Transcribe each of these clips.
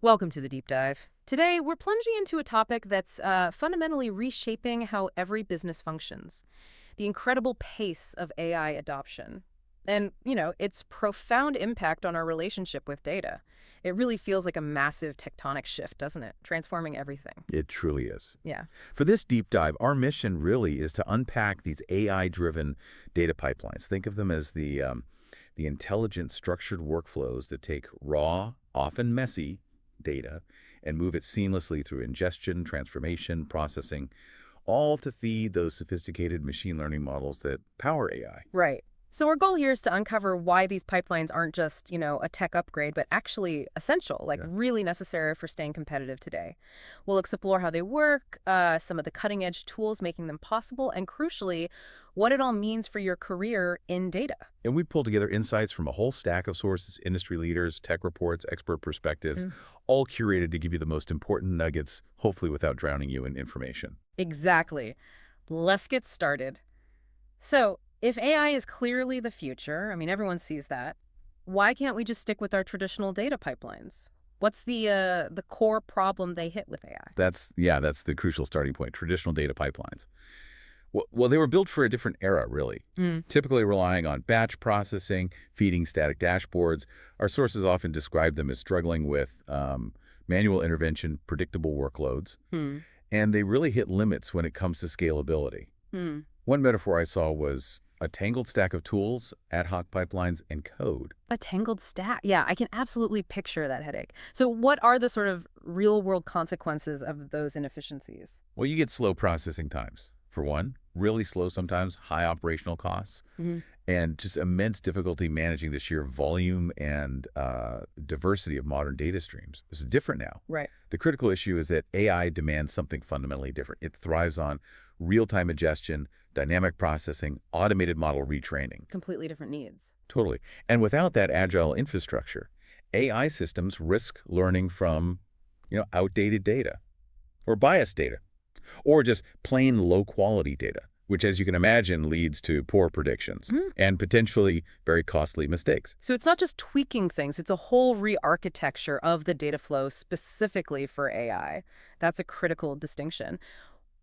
Welcome to the deep dive. Today, we're plunging into a topic that's fundamentally reshaping how every business functions: the incredible pace of AI adoption. And, its profound impact on our relationship with data. It really feels like a massive tectonic shift, doesn't it? Transforming everything. It truly is. Yeah. For this deep dive, our mission really is to unpack these AI-driven data pipelines. Think of them as the intelligent, structured workflows that take raw, often messy, data and move it seamlessly through ingestion, transformation, processing, all to feed those sophisticated machine learning models that power AI. Right. So our goal here is to uncover why these pipelines aren't just, a tech upgrade, but actually essential, like Yeah. really necessary for staying competitive today. We'll explore how they work, some of the cutting edge tools making them possible, and crucially, what it all means for your career in data. And we pulled together insights from a whole stack of sources, industry leaders, tech reports, expert perspectives, Mm. all curated to give you the most important nuggets, hopefully without drowning you in information. Exactly. Let's get started. So, if AI is clearly the future, I mean, everyone sees that, why can't we just stick with our traditional data pipelines? What's the core problem they hit with AI? That's the crucial starting point, traditional data pipelines. Well, they were built for a different era, really. Mm. Typically relying on batch processing, feeding static dashboards. Our sources often describe them as struggling with manual intervention, predictable workloads, Hmm. and they really hit limits when it comes to scalability. Hmm. One metaphor I saw was a tangled stack of tools, ad hoc pipelines, and code. A tangled stack. Yeah, I can absolutely picture that headache. So, what are the sort of real world consequences of those inefficiencies? Well, you get slow processing times, for one, really slow sometimes, high operational costs, Hmm. and just immense difficulty managing the sheer volume and diversity of modern data streams. It's different now. Right. The critical issue is that AI demands something fundamentally different. It thrives on real-time ingestion, dynamic processing, automated model retraining. Completely different needs. Totally. And without that agile infrastructure, AI systems risk learning from, outdated data or biased data or just plain low-quality data, which, as you can imagine, leads to poor predictions and potentially very costly mistakes. So it's not just tweaking things, it's a whole re-architecture of the data flow specifically for AI. That's a critical distinction.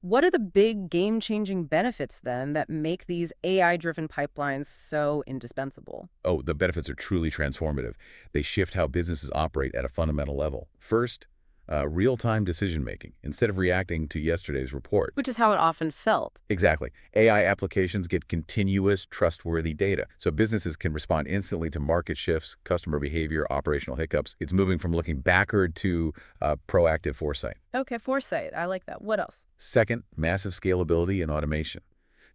What are the big game-changing benefits then that make these AI-driven pipelines so indispensable? Oh, the benefits are truly transformative. They shift how businesses operate at a fundamental level. First, real-time decision-making instead of reacting to yesterday's report. Which is how it often felt. Exactly. AI applications get continuous, trustworthy data, so businesses can respond instantly to market shifts, customer behavior, operational hiccups. It's moving from looking backward to proactive foresight. Okay, foresight. I like that. What else? Second, massive scalability and automation.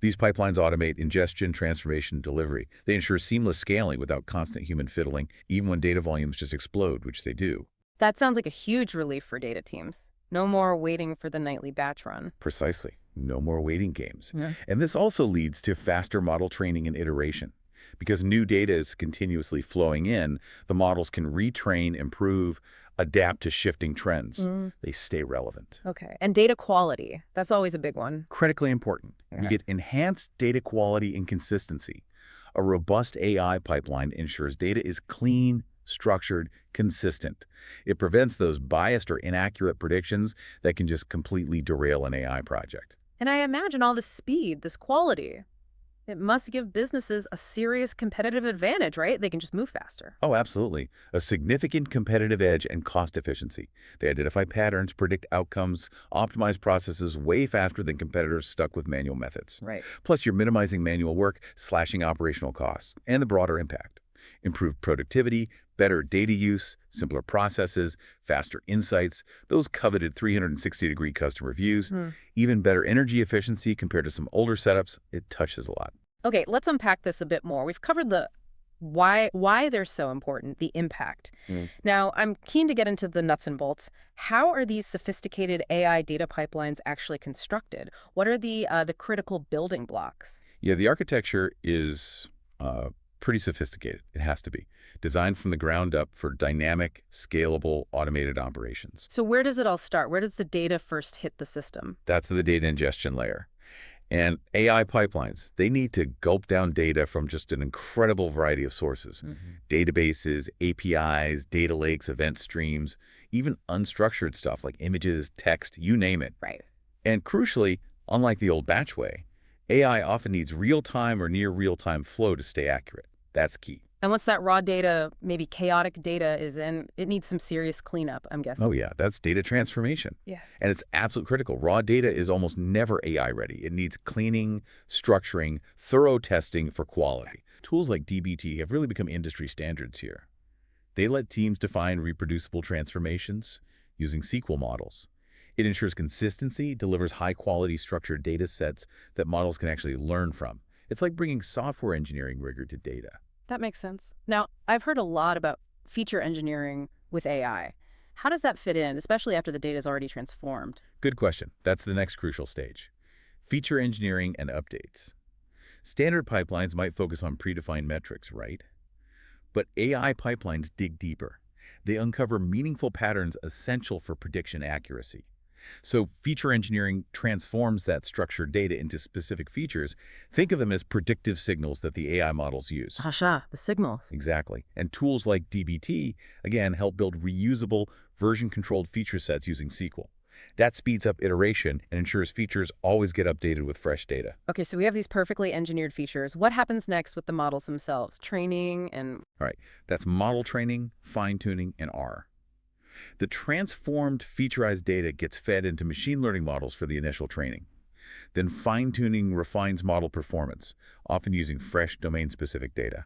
These pipelines automate ingestion, transformation, delivery. They ensure seamless scaling without constant human fiddling, even when data volumes just explode, which they do. That sounds like a huge relief for data teams. No more waiting for the nightly batch run. Precisely. No more waiting games. Yeah. And this also leads to faster model training and iteration. Because new data is continuously flowing in, the models can retrain, improve, adapt to shifting trends. Mm. They stay relevant. Okay. And data quality. That's always a big one. Critically important. Yeah. You get enhanced data quality and consistency. A robust AI pipeline ensures data is clean, structured, consistent. It prevents those biased or inaccurate predictions that can just completely derail an AI project. And I imagine all this speed, this quality, it must give businesses a serious competitive advantage, right? They can just move faster. Oh, absolutely. A significant competitive edge and cost efficiency. They identify patterns, predict outcomes, optimize processes way faster than competitors stuck with manual methods. Right. Plus, you're minimizing manual work, slashing operational costs, and the broader impact. Improved productivity, better data use, simpler processes, faster insights, those coveted 360-degree customer views, even better energy efficiency compared to some older setups. It touches a lot. Okay, let's unpack this a bit more. We've covered the why they're so important, the impact. Now, I'm keen to get into the nuts and bolts. How are these sophisticated AI data pipelines actually constructed? What are the critical building blocks? Yeah, the architecture is pretty sophisticated. It has to be. Designed from the ground up for dynamic, scalable, automated operations. So where does it all start? Where does the data first hit the system? That's the data ingestion layer. And AI pipelines, they need to gulp down data from just an incredible variety of sources. Databases, APIs, data lakes, event streams, even unstructured stuff like images, text, you name it. Right. And crucially, unlike the old batch way, AI often needs real-time or near real-time flow to stay accurate. That's key. And once that raw data, maybe chaotic data is in, it needs some serious cleanup, I'm Oh guessing. yeah, that's data transformation. Yeah. And it's absolutely critical. Raw data is almost never AI ready. It needs cleaning, structuring, thorough testing for quality. Tools like dbt have really become industry standards here. They let teams define reproducible transformations using SQL models. It ensures consistency, delivers high-quality structured data sets that models can actually learn from. It's like bringing software engineering rigor to data. That makes sense. Now, I've heard a lot about feature engineering with AI. How does that fit in, especially after the data is already transformed? Good question. That's the next crucial stage. Feature engineering and updates. Standard pipelines might focus on predefined metrics, right? But AI pipelines dig deeper. They uncover meaningful patterns essential for prediction accuracy. So feature engineering transforms that structured data into specific features. Think of them as predictive signals that the AI models use. Hasha, the signals. Exactly. And tools like dbt, again, help build reusable, version-controlled feature sets using SQL. That speeds up iteration and ensures features always get updated with fresh data. Okay, so we have these perfectly engineered features. What happens next with the models themselves? Training and... All right, that's model training, fine-tuning, and R. The transformed featurized data gets fed into machine learning models for the initial training. Then fine-tuning refines model performance, often using fresh domain-specific data.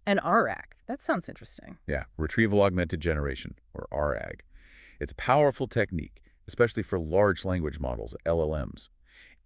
and RAG. That sounds interesting. Yeah, retrieval augmented generation, or RAG. It's a powerful technique, especially for large language models, LLMs.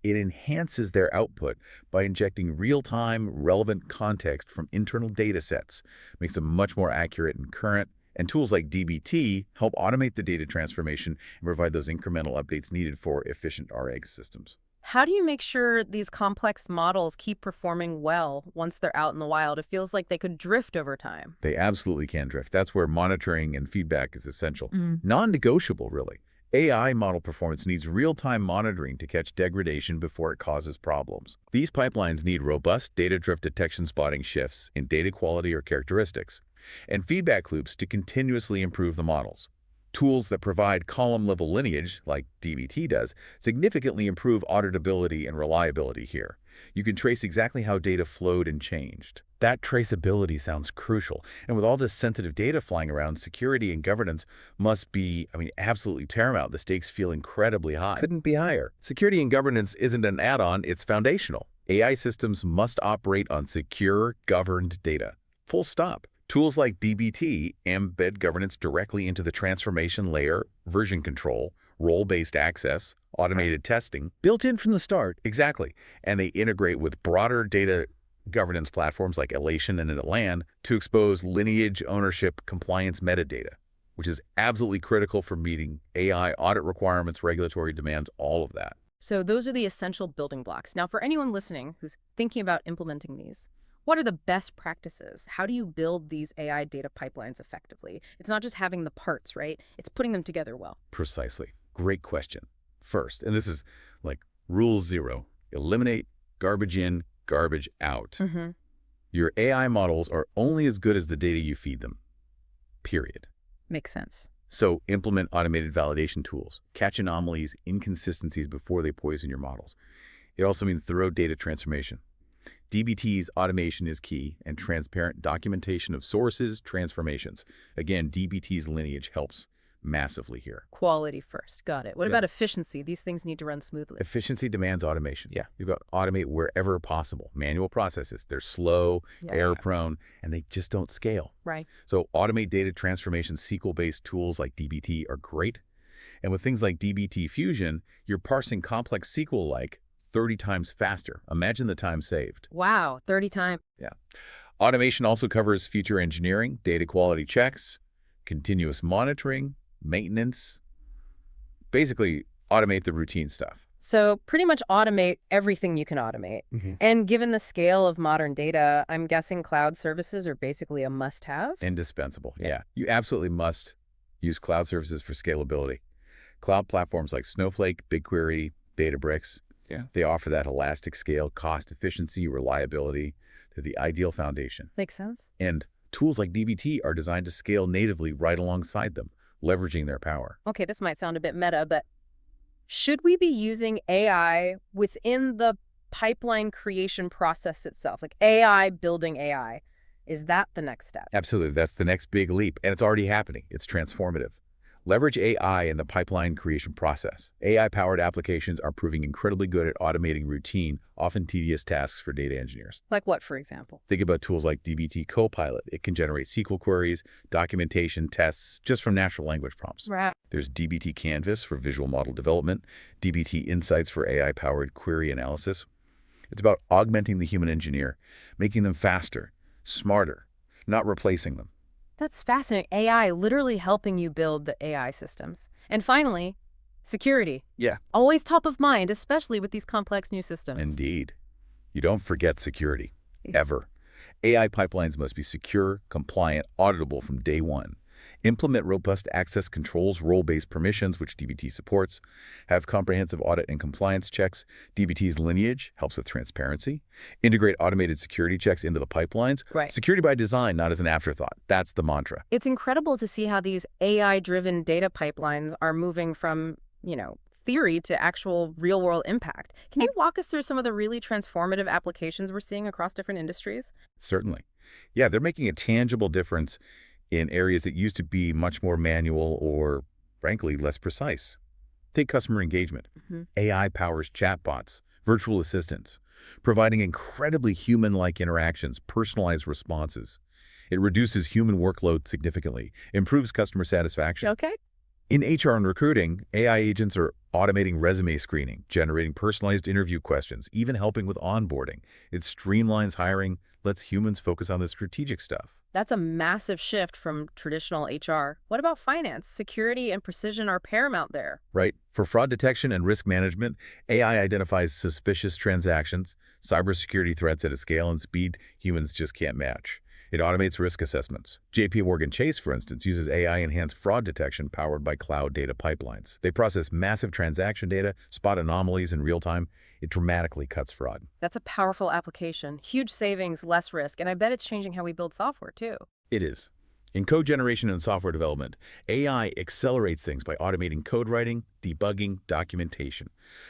It enhances their output by injecting real-time, relevant context from internal data sets, makes them much more accurate and current, and tools like dbt help automate the data transformation and provide those incremental updates needed for efficient RAG systems. How do you make sure these complex models keep performing well once they're out in the wild? It feels like they could drift over time. They absolutely can drift. That's where monitoring and feedback is essential. Mm. Non-negotiable, really. AI model performance needs real-time monitoring to catch degradation before it causes problems. These pipelines need robust data drift detection spotting shifts in data quality or characteristics, and feedback loops to continuously improve the models. Tools that provide column-level lineage, like dbt does, significantly improve auditability and reliability here. You can trace exactly how data flowed and changed. That traceability sounds crucial, and with all this sensitive data flying around, security and governance must be, absolutely paramount. The stakes feel incredibly high. Couldn't be higher. Security and governance isn't an add-on, it's foundational. AI systems must operate on secure, governed data. Full stop. Tools like dbt embed governance directly into the transformation layer, version control, role-based access, automated testing, built in from the start, exactly. And they integrate with broader data governance platforms like Elation and Atlan to expose lineage, ownership, compliance metadata, which is absolutely critical for meeting AI audit requirements, regulatory demands, all of that. So those are the essential building blocks. Now, for anyone listening who's thinking about implementing these, what are the best practices? How do you build these AI data pipelines effectively? It's not just having the parts, right? It's putting them together well. Precisely. Great question. First, and this is like rule zero, eliminate garbage in, garbage out. Mm-hmm. Your AI models are only as good as the data you feed them, period. Makes sense. So implement automated validation tools, catch anomalies, inconsistencies before they poison your models. It also means thorough data transformation. dbt's automation is key, and transparent documentation of sources, transformations. Again, dbt's lineage helps massively here. Quality first. Got it. What Yeah. about efficiency? These things need to run smoothly. Efficiency demands automation. Yeah. You've got to automate wherever possible. Manual processes, they're slow, Yeah. error-prone, and they just don't scale. Right. So automate data transformation SQL-based tools like dbt are great. And with things like dbt Fusion, you're parsing complex SQL like 30 times faster. Imagine the time saved. Wow, 30 times. Yeah. Automation also covers feature engineering, data quality checks, continuous monitoring, maintenance. Basically, automate the routine stuff. So pretty much automate everything you can automate. Mm-hmm. And given the scale of modern data, I'm guessing cloud services are basically a must-have. Indispensable. Yeah. You absolutely must use cloud services for scalability. Cloud platforms like Snowflake, BigQuery, Databricks, they offer that elastic scale, cost efficiency, reliability. They're the ideal foundation. Makes sense. And tools like dbt are designed to scale natively right alongside them, leveraging their power. Okay, this might sound a bit meta, but should we be using AI within the pipeline creation process itself? Like AI building AI. Is that the next step? Absolutely. That's the next big leap, and it's already happening. It's transformative. Leverage AI in the pipeline creation process. AI-powered applications are proving incredibly good at automating routine, often tedious tasks for data engineers. Like what, for example? Think about tools like dbt Copilot. It can generate SQL queries, documentation, tests, just from natural language prompts. Right. There's dbt Canvas for visual model development, dbt Insights for AI-powered query analysis. It's about augmenting the human engineer, making them faster, smarter, not replacing them. That's fascinating. AI literally helping you build the AI systems. And finally, security. Yeah. Always top of mind, especially with these complex new systems. Indeed. You don't forget security, ever. AI pipelines must be secure, compliant, auditable from day one. Implement robust access controls, role-based permissions, which dbt supports. Have comprehensive audit and compliance checks. dbt's lineage helps with transparency. Integrate automated security checks into the pipelines. Right. Security by design, not as an afterthought. That's the mantra. It's incredible to see how these AI-driven data pipelines are moving from, theory to actual real-world impact. Can you walk us through some of the really transformative applications we're seeing across different industries? Certainly. Yeah, they're making a tangible difference in areas that used to be much more manual or, frankly, less precise. Take customer engagement. AI powers chatbots, virtual assistants, providing incredibly human-like interactions, personalized responses. It reduces human workload significantly, improves customer satisfaction. Okay. In HR and recruiting, AI agents are automating resume screening, generating personalized interview questions, even helping with onboarding. It streamlines hiring, lets humans focus on the strategic stuff. That's a massive shift from traditional HR. What about finance? Security and precision are paramount there. Right. For fraud detection and risk management, AI identifies suspicious transactions, cybersecurity threats at a scale and speed humans just can't match. It automates risk assessments. JP Morgan Chase, for instance, uses AI-enhanced fraud detection powered by cloud data pipelines. They process massive transaction data, spot anomalies in real time. It dramatically cuts fraud. That's a powerful application. Huge savings, less risk, and I bet it's changing how we build software, too. It is. In code generation and software development, AI accelerates things by automating code writing, debugging, documentation.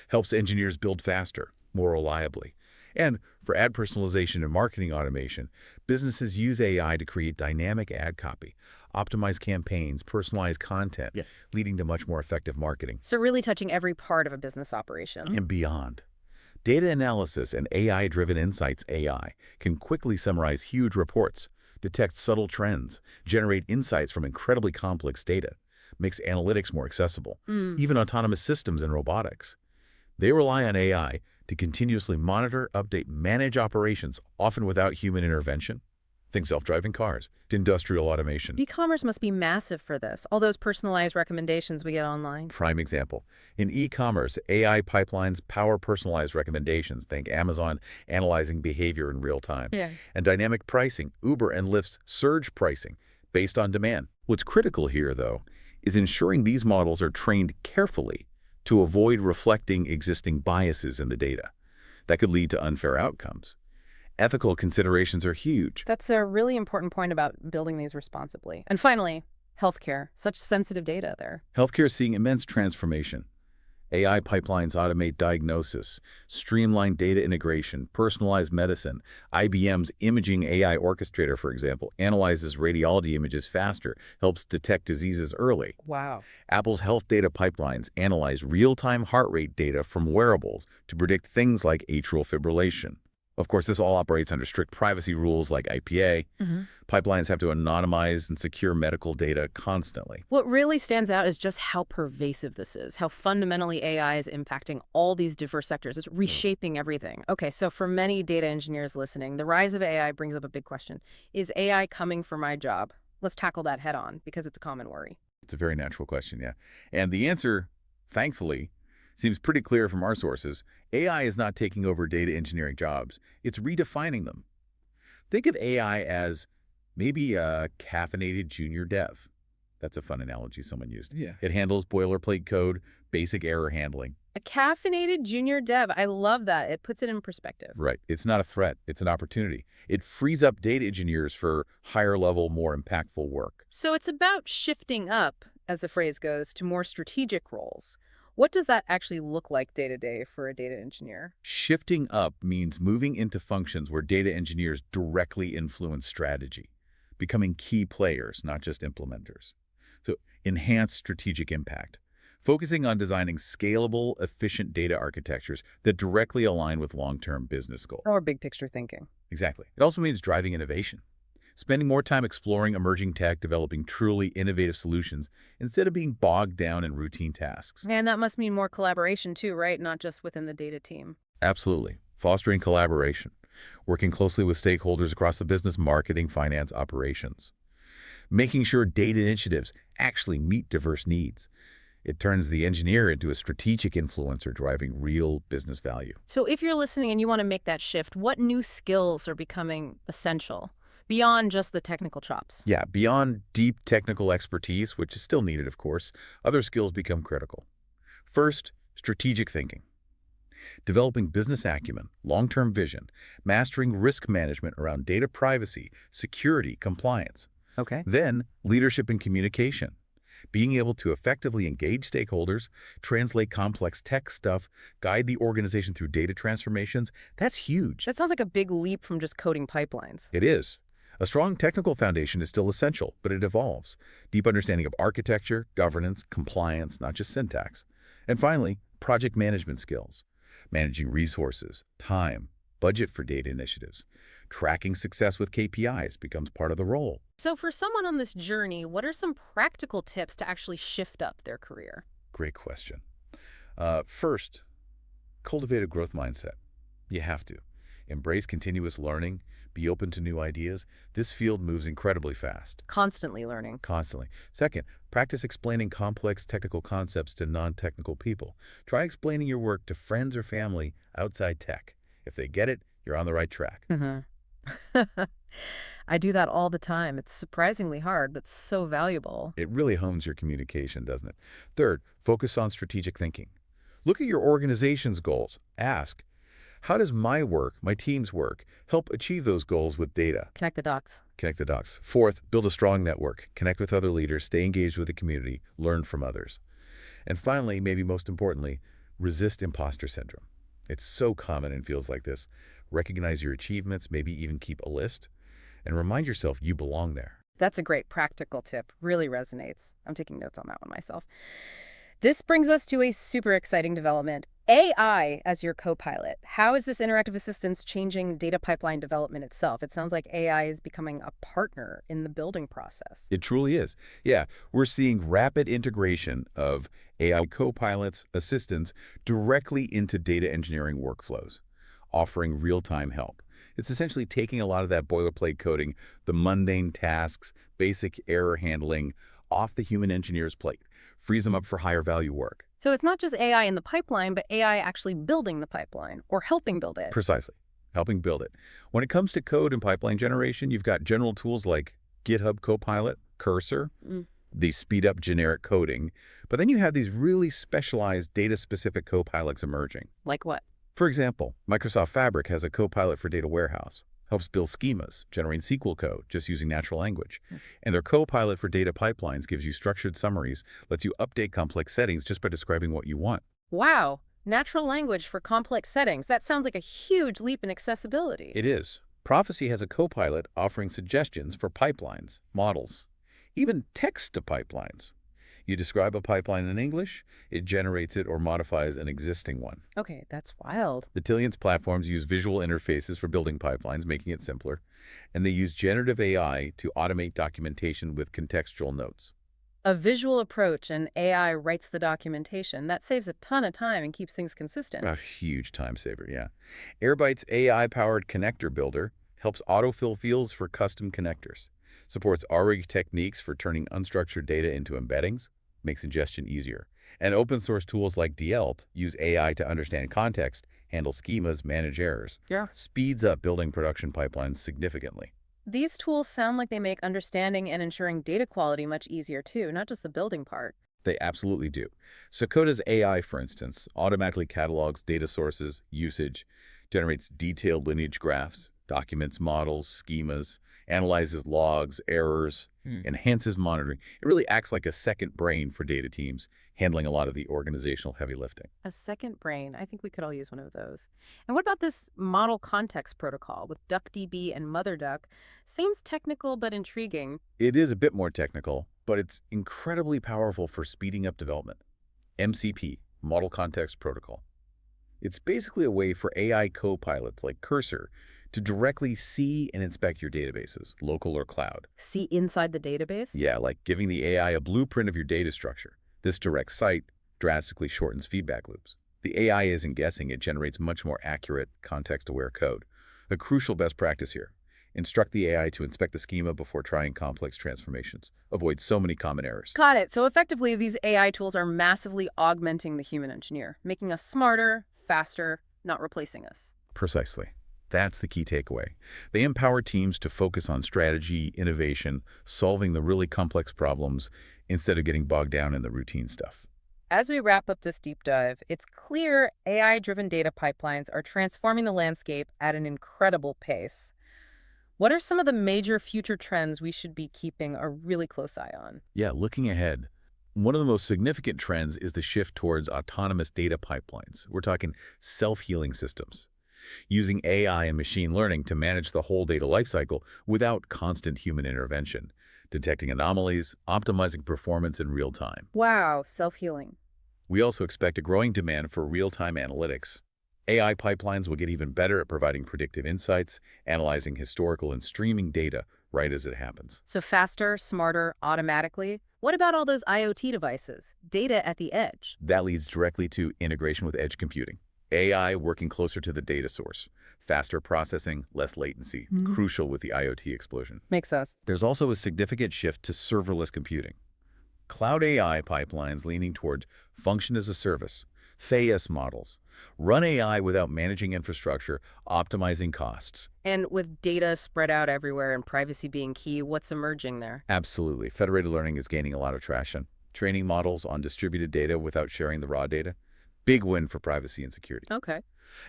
Helps engineers build faster, more reliably. And for ad personalization and marketing automation, businesses use AI to create dynamic ad copy, optimize campaigns, personalize content, leading to much more effective marketing. So really touching every part of a business operation. And beyond. Data analysis and AI-driven insights AI can quickly summarize huge reports, detect subtle trends, generate insights from incredibly complex data, makes analytics more accessible, even autonomous systems and robotics. They rely on AI to continuously monitor, update, manage operations, often without human intervention. Think self-driving cars to industrial automation. E-commerce must be massive for this, all those personalized recommendations we get online. Prime example. In e-commerce, AI pipelines power personalized recommendations. Think Amazon analyzing behavior in real time. And dynamic pricing, Uber and Lyft's surge pricing based on demand. What's critical here, though, is ensuring these models are trained carefully to avoid reflecting existing biases in the data. That could lead to unfair outcomes. Ethical considerations are huge. That's a really important point about building these responsibly. And finally, healthcare. Such sensitive data there. Healthcare is seeing immense transformation. AI pipelines automate diagnosis, streamline data integration, personalized medicine. IBM's Imaging AI Orchestrator, for example, analyzes radiology images faster, helps detect diseases early. Wow. Apple's health data pipelines analyze real-time heart rate data from wearables to predict things like atrial fibrillation. Of course, this all operates under strict privacy rules like IPA. Pipelines have to anonymize and secure medical data constantly. What really stands out is just how pervasive this is, how fundamentally AI is impacting all these diverse sectors. It's reshaping everything. Okay, so for many data engineers listening, the rise of AI brings up a big question. Is AI coming for my job? Let's tackle that head on because it's a common worry. It's a very natural question, yeah. And the answer, thankfully, seems pretty clear from our sources. AI is not taking over data engineering jobs. It's redefining them. Think of AI as maybe a caffeinated junior dev. That's a fun analogy someone used. It handles boilerplate code, basic error handling. A caffeinated junior dev. I love that. It puts it in perspective. Right. It's not a threat. It's an opportunity. It frees up data engineers for higher level, more impactful work. So it's about shifting up as the phrase goes, to more strategic roles. What does that actually look like day to day for a data engineer? Shifting up means moving into functions where data engineers directly influence strategy, becoming key players, not just implementers. So, enhanced strategic impact, focusing on designing scalable, efficient data architectures that directly align with long-term business goals. Or big picture thinking. Exactly. It also means driving innovation, spending more time exploring emerging tech, developing truly innovative solutions instead of being bogged down in routine tasks. And that must mean more collaboration too, right? Not just within the data team. Absolutely. Fostering collaboration, working closely with stakeholders across the business, marketing, finance, operations, making sure data initiatives actually meet diverse needs. It turns the engineer into a strategic influencer driving real business value. So if you're listening and you want to make that shift, what new skills are becoming essential beyond just the technical chops? Yeah, beyond deep technical expertise, which is still needed, of course, other skills become critical. First, strategic thinking. Developing business acumen, long-term vision, mastering risk management around data privacy, security, compliance. Okay. Then, leadership and communication. Being able to effectively engage stakeholders, translate complex tech stuff, guide the organization through data transformations, that's huge. That sounds like a big leap from just coding pipelines. It is. A strong technical foundation is still essential, but it evolves. Deep understanding of architecture, governance, compliance, not just syntax. And finally, project management skills. Managing resources, time, budget for data initiatives. Tracking success with KPIs becomes part of the role. So for someone on this journey, what are some practical tips to actually shift up their career? Great question. First, cultivate a growth mindset. You have to. Embrace continuous learning. Be open to new ideas. This field moves incredibly fast. Constantly learning. Constantly. Second, practice explaining complex technical concepts to non-technical people. Try explaining your work to friends or family outside tech. If they get it, you're on the right track. I do that all the time. It's surprisingly hard, but so valuable. It really hones your communication, doesn't it? Third, focus on strategic thinking. Look at your organization's goals. Ask, how does my work, my team's work, help achieve those goals with data? Connect the dots. Connect the dots. Fourth, build a strong network. Connect with other leaders, stay engaged with the community, learn from others. And finally, maybe most importantly, resist imposter syndrome. It's so common in fields like this. Recognize your achievements, maybe even keep a list, and remind yourself you belong there. That's a great practical tip. Really resonates. I'm taking notes on that one myself. This brings us to a super exciting development. AI as your co-pilot. How is this interactive assistance changing data pipeline development itself? It sounds like AI is becoming a partner in the building process. It truly is. Yeah, we're seeing rapid integration of AI co-pilots, assistants, directly into data engineering workflows, offering real-time help. It's essentially taking a lot of that boilerplate coding, the mundane tasks, basic error handling, off the human engineer's plate, frees them up for higher value work. So it's not just AI in the pipeline, but AI actually building the pipeline or helping build it. Precisely, helping build it. When it comes to code and pipeline generation, you've got general tools like GitHub Copilot, Cursor. These speed up generic coding. But then you have these really specialized data-specific copilots emerging. Like what? For example, Microsoft Fabric has a copilot for data warehouse, helps build schemas, generating SQL code just using natural language. And their copilot for data pipelines gives you structured summaries, lets you update complex settings just by describing what you want. Wow. Natural language for complex settings. That sounds like a huge leap in accessibility. It is. Prophecy has a copilot offering suggestions for pipelines, models, even text to pipelines. You describe a pipeline in English, it generates it or modifies an existing one. Okay, that's wild. The Tillion's platforms use visual interfaces for building pipelines, making it simpler, and they use generative AI to automate documentation with contextual notes. A visual approach and AI writes the documentation. That saves a ton of time and keeps things consistent. A huge time saver, yeah. Airbyte's AI-powered connector builder helps autofill fields for custom connectors, supports RAG techniques for turning unstructured data into embeddings, makes ingestion easier. And open source tools like DLT use AI to understand context, handle schemas, manage errors. Yeah. Speeds up building production pipelines significantly. These tools sound like they make understanding and ensuring data quality much easier too, not just the building part. They absolutely do. Sakota's AI, for instance, automatically catalogs data sources, usage, generates detailed lineage graphs, documents models, schemas, analyzes logs, errors, Hmm. enhances monitoring. It really acts like a second brain for data teams, handling a lot of the organizational heavy lifting. A second brain. I think we could all use one of those. And what about this model context protocol with DuckDB and MotherDuck? Seems technical but intriguing. It is a bit more technical, but it's incredibly powerful for speeding up development. MCP, Model Context Protocol. It's basically a way for AI co-pilots like Cursor to directly see and inspect your databases, local or cloud. See inside the database? Yeah, like giving the AI a blueprint of your data structure. This direct sight drastically shortens feedback loops. The AI isn't guessing, it generates much more accurate, context-aware code. A crucial best practice here. Instruct the AI to inspect the schema before trying complex transformations. Avoid so many common errors. Got it. So effectively, these AI tools are massively augmenting the human engineer, making us smarter, faster, not replacing us. Precisely. That's the key takeaway. They empower teams to focus on strategy, innovation, solving the really complex problems instead of getting bogged down in the routine stuff. As we wrap up this deep dive, it's clear AI-driven data pipelines are transforming the landscape at an incredible pace. What are some of the major future trends we should be keeping a really close eye on? Yeah, looking ahead, one of the most significant trends is the shift towards autonomous data pipelines. We're talking self-healing systems, using AI and machine learning to manage the whole data lifecycle without constant human intervention, detecting anomalies, optimizing performance in real time. Wow, self-healing. We also expect a growing demand for real-time analytics. AI pipelines will get even better at providing predictive insights, analyzing historical and streaming data right as it happens. So faster, smarter, automatically. What about all those IoT devices? Data at the edge. That leads directly to integration with edge computing. AI working closer to the data source. Faster processing, less latency, crucial with the IoT explosion. Makes sense. There's also a significant shift to serverless computing. Cloud AI pipelines leaning toward function as a service, FAS models, run AI without managing infrastructure, optimizing costs. And with data spread out everywhere and privacy being key, what's emerging there? Absolutely. Federated learning is gaining a lot of traction. Training models on distributed data without sharing the raw data. Big win for privacy and security. Okay.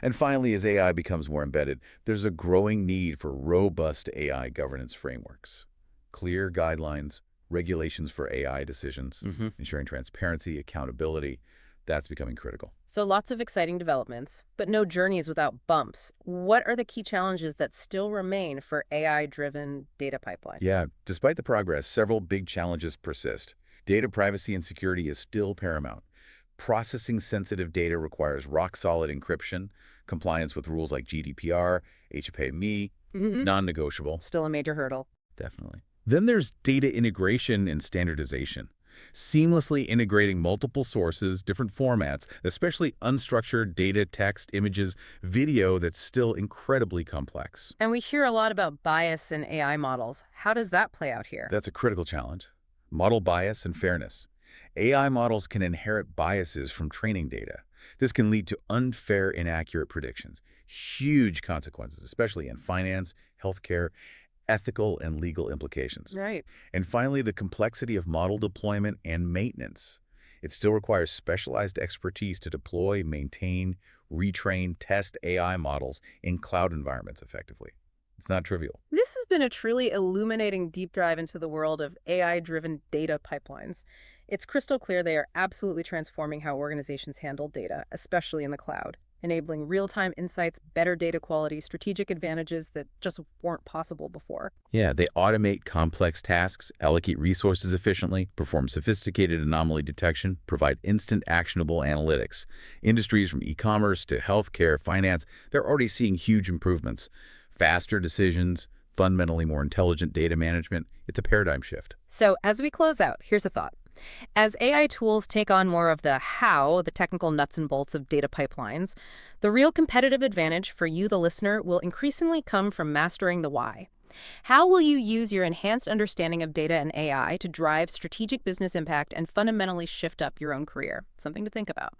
And finally, as AI becomes more embedded, there's a growing need for robust AI governance frameworks. Clear guidelines, regulations for AI decisions, ensuring transparency, accountability. That's becoming critical. So lots of exciting developments, but no journeys without bumps. What are the key challenges that still remain for AI-driven data pipelines? Yeah, despite the progress, several big challenges persist. Data privacy and security is still paramount. Processing sensitive data requires rock-solid encryption, compliance with rules like GDPR, HPAME, non-negotiable. Still a major hurdle. Definitely. Then there's data integration and standardization. Seamlessly integrating multiple sources, different formats, especially unstructured data, text, images, video that's still incredibly complex. And we hear a lot about bias in AI models. How does that play out here? That's a critical challenge. Model bias and fairness. AI models can inherit biases from training data. This can lead to unfair, inaccurate predictions. Huge consequences, especially in finance, healthcare, ethical and legal implications. Right. And finally, the complexity of model deployment and maintenance. It still requires specialized expertise to deploy, maintain, retrain, test AI models in cloud environments effectively. It's not trivial. This has been a truly illuminating deep dive into the world of AI-driven data pipelines. It's crystal clear they are absolutely transforming how organizations handle data, especially in the cloud, enabling real-time insights, better data quality, strategic advantages that just weren't possible before. Yeah, they automate complex tasks, allocate resources efficiently, perform sophisticated anomaly detection, provide instant actionable analytics. Industries from e-commerce to healthcare, finance, they're already seeing huge improvements. Faster decisions, fundamentally more intelligent data management. It's a paradigm shift. So as we close out, here's a thought. As AI tools take on more of the how, the technical nuts and bolts of data pipelines, the real competitive advantage for you, the listener, will increasingly come from mastering the why. How will you use your enhanced understanding of data and AI to drive strategic business impact and fundamentally shift up your own career? Something to think about.